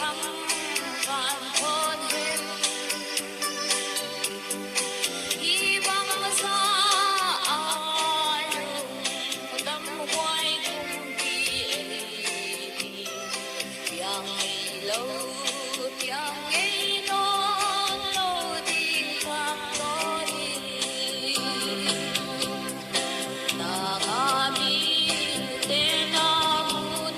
thăm vạn thôn hiền hy vọng xa ai tâm quay cùng đi yang lâu yang ấy non lâu tình cảm đó đi ta kami tên nam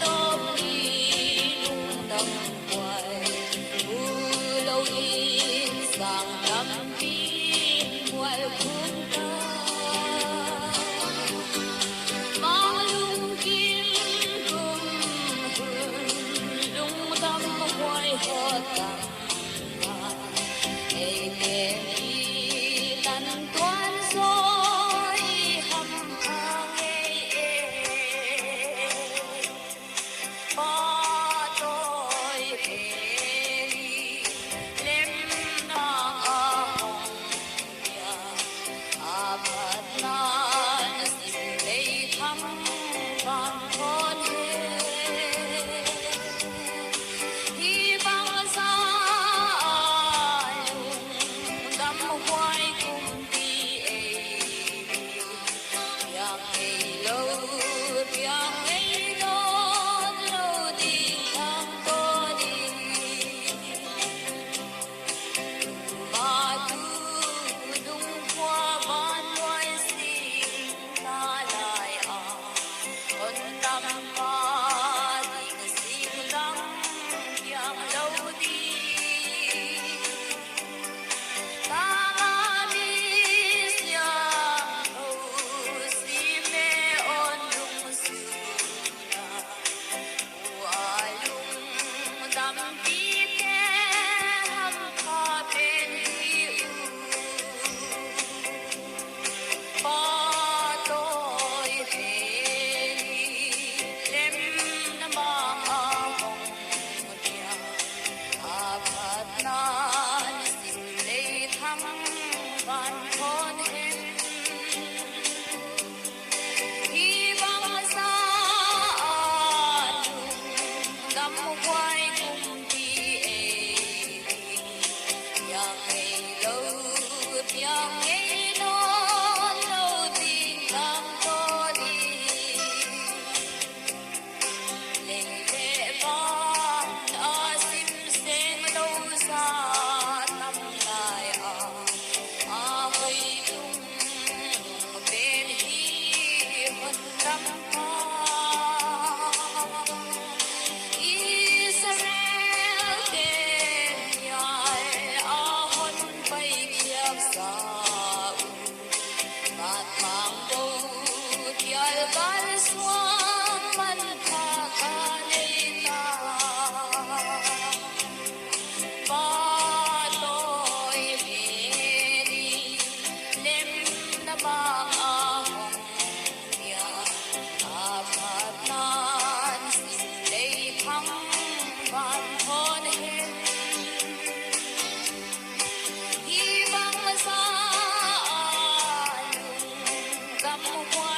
đom đi lung đầm quay lâu in sang đắm tin ngoài khung ta mang lung kim cùng hương lung tâm quay hót tặng ngày kề đi tận toán rồi hầm hàng ba tôi về lên nàng hồng ya apat nan xin lấy thăm vạn con hy vọng xa đắm quay cùng đi yang ấy lâu yang ấy non lâu tình cảm có đi mà tu đúng qua ban loài xin ta lại con tâm ma tình xin lắng yang lâu đi ta biết yang hầu si mê ôn lung suna qua lung tâm tí kê hâm pha bên hiu ba tôi về đêm mang hồng dia apat nan xin lấy thăm vạn con hiền hy vọng xa đắm quay cùng đi yang ngày lâu yang ngày non lâu tình cảm có đi lên lệ vang đã sim sen lâu xa tâm lại hơi tung bên hi huân tâm Israel tên nhai huân bay chiếc xa bát mang bầu thial ban xuân man tha ca nei ta ba tôi về đi lên na mang hồng ya apat nan xin lấy thăm vạn con hiền hy vọng xa đắm quay